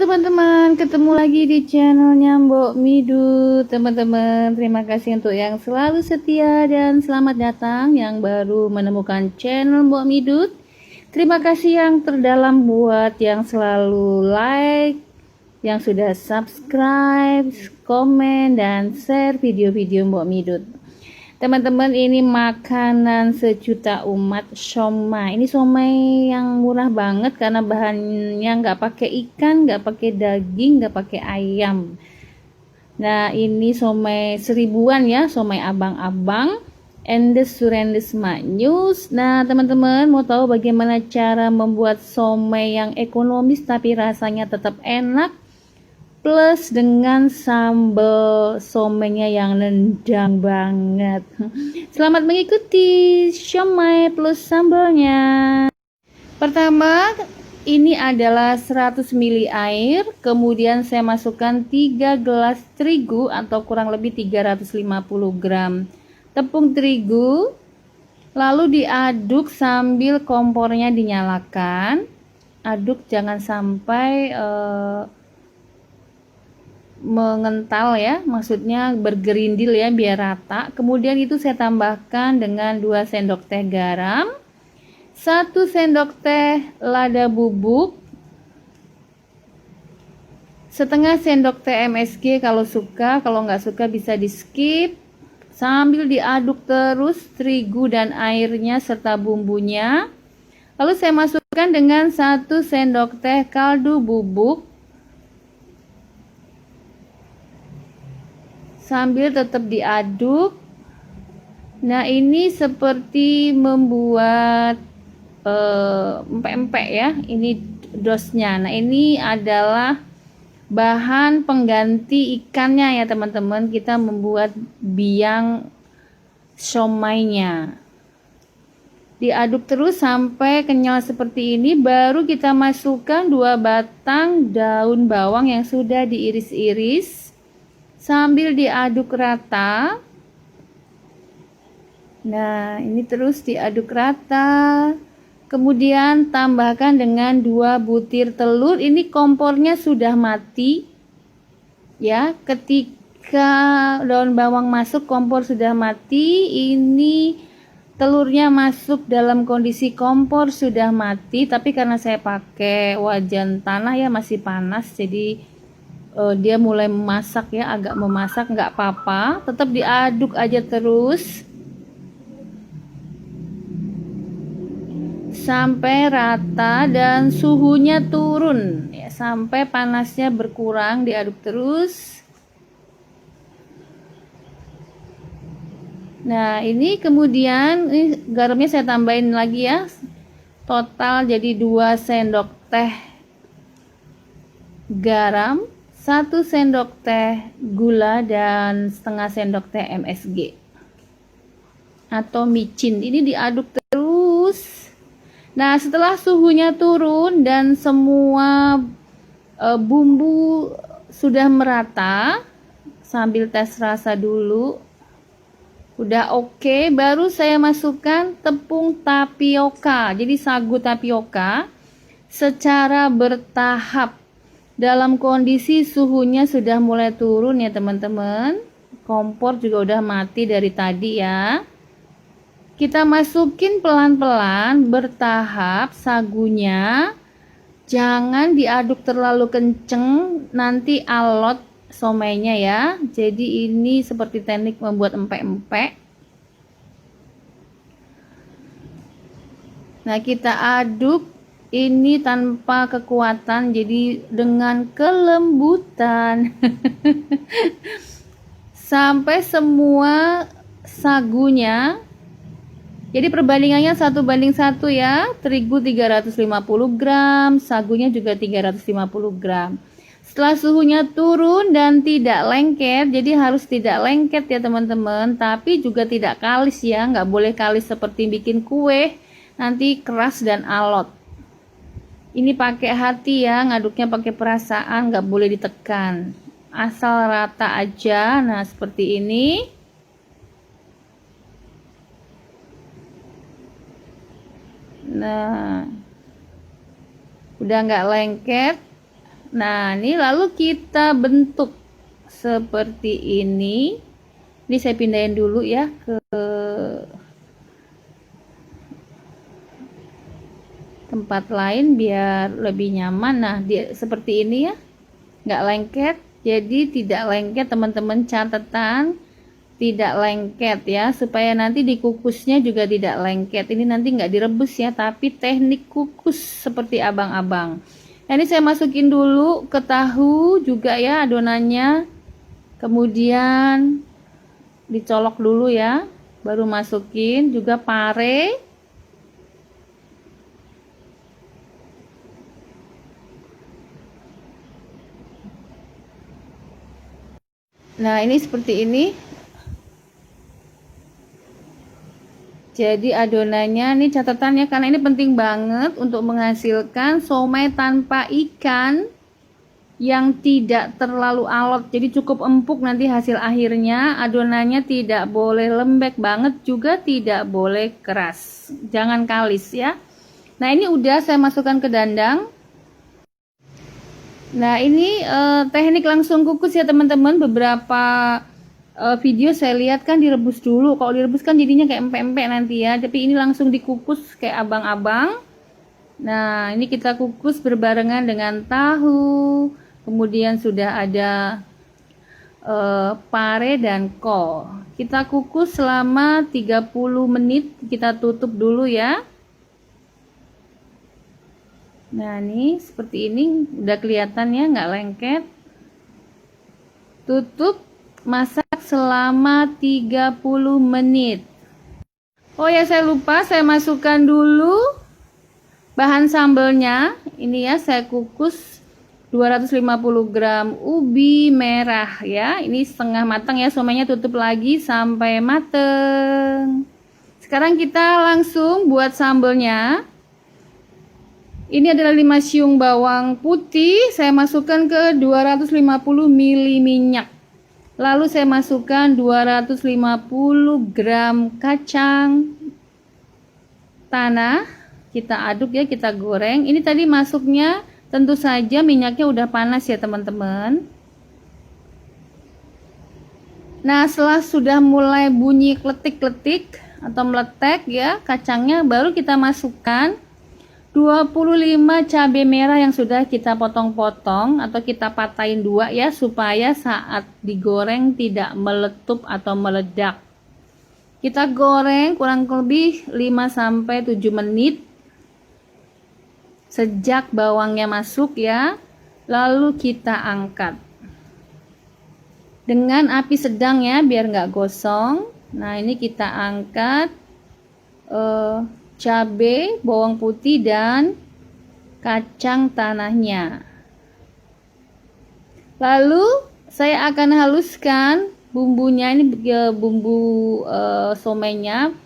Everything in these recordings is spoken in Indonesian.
teman-teman, ketemu lagi di channelnya Mbok Midu. Teman-teman, terima kasih untuk yang selalu setia dan selamat datang yang baru menemukan channel Mbok Midu. Terima kasih yang terdalam buat yang selalu like, yang sudah subscribe, komen, dan share video-video Mbok Midu. Teman-teman, ini makanan sejuta umat, siomay. Ini siomay yang murah banget karena bahannya nggak pakai ikan, nggak pakai daging, nggak pakai ayam. Nah, ini siomay seribuan ya, siomay abang-abang. Endes surendes manyus. Nah, teman-teman mau tahu bagaimana cara membuat siomay yang ekonomis tapi rasanya tetap enak? Plus dengan sambal somennya yang nendang banget. Selamat mengikuti siomay plus sambalnya. Pertama, ini adalah 100 ml air, kemudian saya masukkan 3 gelas terigu atau kurang lebih 350 gram tepung terigu, lalu diaduk sambil kompornya dinyalakan. Aduk jangan sampai mengental ya, maksudnya bergerindil ya, biar rata. Kemudian itu saya tambahkan dengan 2 sendok teh garam, 1 sendok teh lada bubuk, setengah sendok teh MSG kalau suka, kalau nggak suka bisa di skip. Sambil diaduk terus terigu dan airnya serta bumbunya. Lalu saya masukkan dengan 1 sendok teh kaldu bubuk, sambil tetap diaduk. Nah, ini seperti membuat empek-empek ya, ini dosnya. Nah, ini adalah bahan pengganti ikannya ya teman-teman. Kita membuat biang siomaynya. Diaduk terus sampai kenyal seperti ini, baru kita masukkan 2 batang daun bawang yang sudah diiris-iris. Sambil diaduk rata. Nah, ini terus diaduk rata. Kemudian tambahkan dengan 2 butir telur. Ini kompornya sudah mati. Ya, ketika daun bawang masuk kompor sudah mati. Ini telurnya masuk dalam kondisi kompor sudah mati, tapi karena saya pakai wajan tanah ya, masih panas, jadi dia mulai memasak ya, agak memasak, nggak apa-apa, tetap diaduk aja terus sampai rata dan suhunya turun ya, sampai panasnya berkurang. Diaduk terus. Nah, ini kemudian garamnya saya tambahin lagi ya, total jadi 2 sendok teh garam, 1 sendok teh gula, dan setengah sendok teh MSG atau micin. Ini diaduk terus. Nah, setelah suhunya turun dan semua bumbu sudah merata, sambil tes rasa dulu. Udah oke, baru saya masukkan tepung tapioka. Jadi sagu tapioka secara bertahap. Dalam kondisi suhunya sudah mulai turun ya teman-teman. Kompor juga udah mati dari tadi ya. Kita masukin pelan-pelan bertahap sagunya. Jangan diaduk terlalu kenceng, nanti alot siomaynya ya. Jadi ini seperti teknik membuat empek-empek. Nah, kita aduk ini tanpa kekuatan, jadi dengan kelembutan. Sampai semua sagunya, jadi perbandingannya 1:1 ya, terigu 350 gram, sagunya juga 350 gram. Setelah suhunya turun dan tidak lengket, jadi harus tidak lengket ya teman-teman, tapi juga tidak kalis ya, nggak boleh kalis seperti bikin kue, nanti keras dan alot. Ini pakai hati ya, ngaduknya pakai perasaan, nggak boleh ditekan, asal rata aja. Nah, seperti ini. Nah, udah nggak lengket, Nah, ini lalu kita bentuk seperti ini. Ini saya pindahin dulu ya ke tempat lain biar lebih nyaman. Nah, dia seperti ini ya, nggak lengket. Jadi tidak lengket teman-teman, catatan tidak lengket ya, supaya nanti dikukusnya juga tidak lengket. Ini nanti nggak direbus ya, tapi teknik kukus seperti abang-abang. Nah, ini saya masukin dulu ke tahu juga ya adonannya, kemudian dicolok dulu ya, baru masukin juga pare. Nah, ini seperti ini. Jadi adonannya ini catatannya, karena ini penting banget untuk menghasilkan somai tanpa ikan yang tidak terlalu alot. Jadi cukup empuk nanti hasil akhirnya. Adonannya tidak boleh lembek banget, juga tidak boleh keras. Jangan kalis ya. Nah, ini udah saya masukkan ke dandang. Nah, ini teknik langsung kukus ya teman-teman. Beberapa video saya lihat kan direbus dulu. Kalau direbus kan jadinya kayak empek-empek nanti ya. Tapi ini langsung dikukus kayak abang-abang. Nah, ini kita kukus berbarengan dengan tahu. Kemudian sudah ada pare dan kol. Kita kukus selama 30 menit. Kita tutup dulu ya. Nah, ini seperti ini udah kelihatan ya, nggak lengket. Tutup, masak selama 30 menit. Oh ya, saya lupa, saya masukkan dulu bahan sambelnya. Ini ya, saya kukus 250 gram ubi merah ya. Ini setengah matang ya, somainya tutup lagi sampai mateng. Sekarang kita langsung buat sambelnya. Ini adalah 5 siung bawang putih, saya masukkan ke 250 ml minyak. Lalu saya masukkan 250 gram kacang tanah. Kita aduk ya, kita goreng. Ini tadi masuknya tentu saja minyaknya udah panas ya teman-teman. Nah, setelah sudah mulai bunyi kletik-kletik atau meletek ya kacangnya, baru kita masukkan 25 cabai merah yang sudah kita potong-potong atau kita patahin dua ya, supaya saat digoreng tidak meletup atau meledak. Kita goreng kurang lebih 5-7 menit sejak bawangnya masuk ya. Lalu kita angkat dengan api sedang ya, biar nggak gosong. Nah, ini kita angkat cabai, bawang putih, dan kacang tanahnya. Lalu saya akan haluskan bumbunya. Ini bumbu somainya.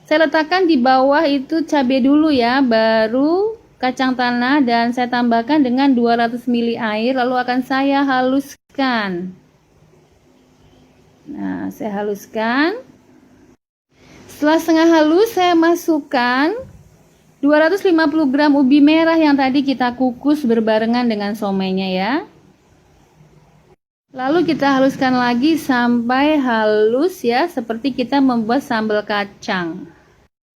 Saya letakkan di bawah itu cabai dulu ya, baru kacang tanah, dan saya tambahkan dengan 200 ml air. Lalu akan saya haluskan. Nah, saya haluskan. Setelah setengah halus, saya masukkan 250 gram ubi merah yang tadi kita kukus berbarengan dengan somainya ya. Lalu kita haluskan lagi sampai halus ya, seperti kita membuat sambal kacang.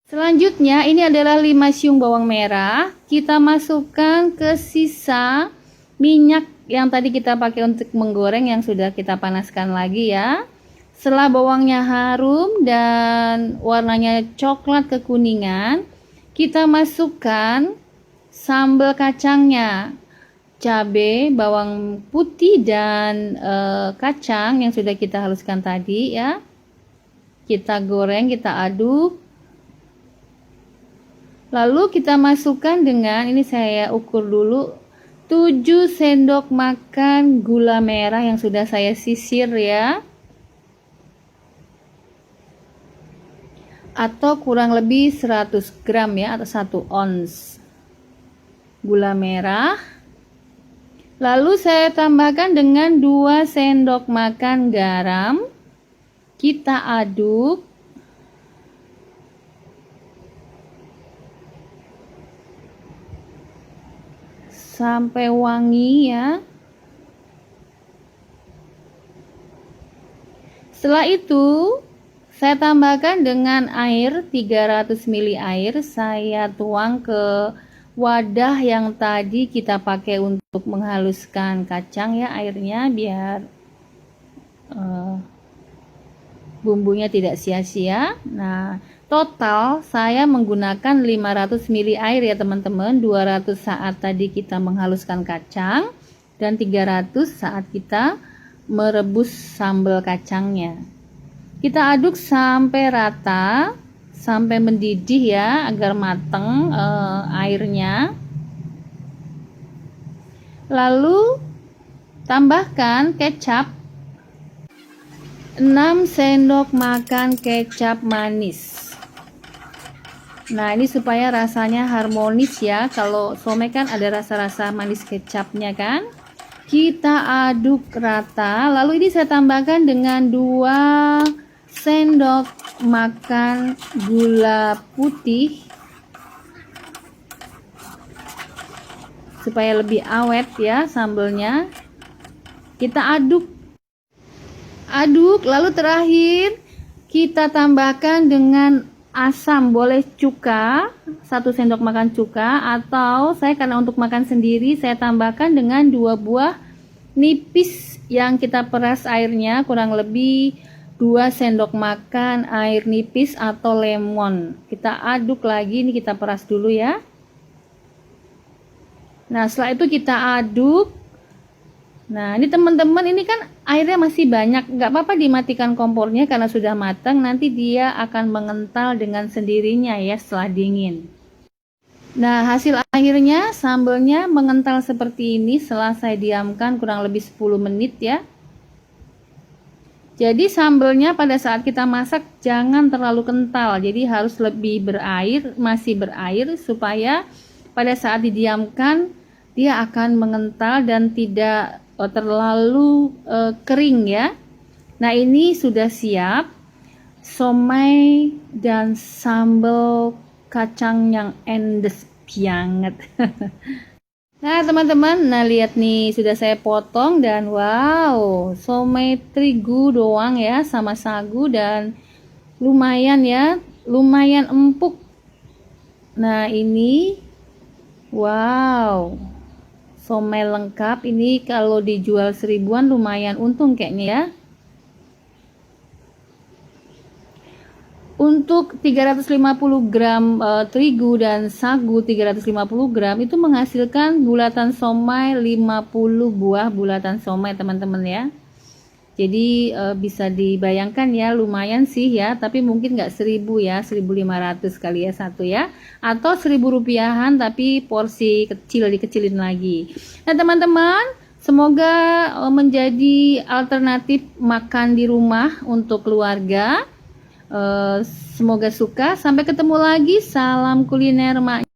Selanjutnya, ini adalah 5 siung bawang merah. Kita masukkan ke sisa minyak yang tadi kita pakai untuk menggoreng, yang sudah kita panaskan lagi ya. Setelah bawangnya harum dan warnanya coklat kekuningan, kita masukkan sambal kacangnya, cabai, bawang putih, dan kacang yang sudah kita haluskan tadi ya. Kita goreng, kita aduk. Lalu kita masukkan dengan, ini saya ukur dulu, 7 sendok makan gula merah yang sudah saya sisir ya. Atau kurang lebih 100 gram ya, atau 1 ons gula merah. Lalu saya tambahkan dengan 2 sendok makan garam. Kita aduk. sampai wangi ya. Setelah itu saya tambahkan dengan air 300 ml air, saya tuang ke wadah yang tadi kita pakai untuk menghaluskan kacang ya, airnya biar bumbunya tidak sia-sia. Nah, total saya menggunakan 500 ml air ya teman-teman. 200 saat tadi kita menghaluskan kacang dan 300 saat kita merebus sambal kacangnya. Kita aduk sampai rata, sampai mendidih ya, agar mateng airnya. Lalu tambahkan kecap, 6 sendok makan kecap manis. Nah, ini supaya rasanya harmonis ya. Kalau somai kan ada rasa-rasa manis kecapnya kan. Kita aduk rata. Lalu ini saya tambahkan dengan 2 sendok makan gula putih supaya lebih awet ya sambelnya. Kita aduk, lalu terakhir kita tambahkan dengan asam, boleh cuka, 1 sendok makan cuka, atau saya karena untuk makan sendiri saya tambahkan dengan 2 buah nipis yang kita peras airnya, kurang lebih 2 sendok makan air nipis atau lemon. Kita aduk lagi, ini kita peras dulu ya. Nah, setelah itu kita aduk. Nah, ini teman-teman, ini kan airnya masih banyak, nggak apa-apa dimatikan kompornya karena sudah matang, nanti dia akan mengental dengan sendirinya ya setelah dingin. Nah, hasil akhirnya sambalnya mengental seperti ini setelah saya diamkan kurang lebih 10 menit ya. Jadi sambalnya pada saat kita masak jangan terlalu kental, jadi harus lebih berair, masih berair, supaya pada saat didiamkan dia akan mengental dan tidak terlalu kering ya. Nah, ini sudah siap somai dan sambal kacang yang endes banget. Nah teman-teman, nah lihat nih sudah saya potong dan wow, somai terigu doang ya sama sagu dan lumayan ya, lumayan empuk. Nah ini wow, somai lengkap ini kalau dijual 1000-an lumayan untung kayaknya ya. Untuk 350 gram terigu dan sagu 350 gram itu menghasilkan bulatan somai 50 buah bulatan somai teman-teman ya. Jadi bisa dibayangkan ya, lumayan sih ya, tapi mungkin nggak 1000 ya, 1500 kali ya satu ya, atau 1000 rupiahan tapi porsi kecil, dikecilin lagi. Nah teman-teman, semoga menjadi alternatif makan di rumah untuk keluarga. Semoga suka. Sampai ketemu lagi. Salam kuliner mak.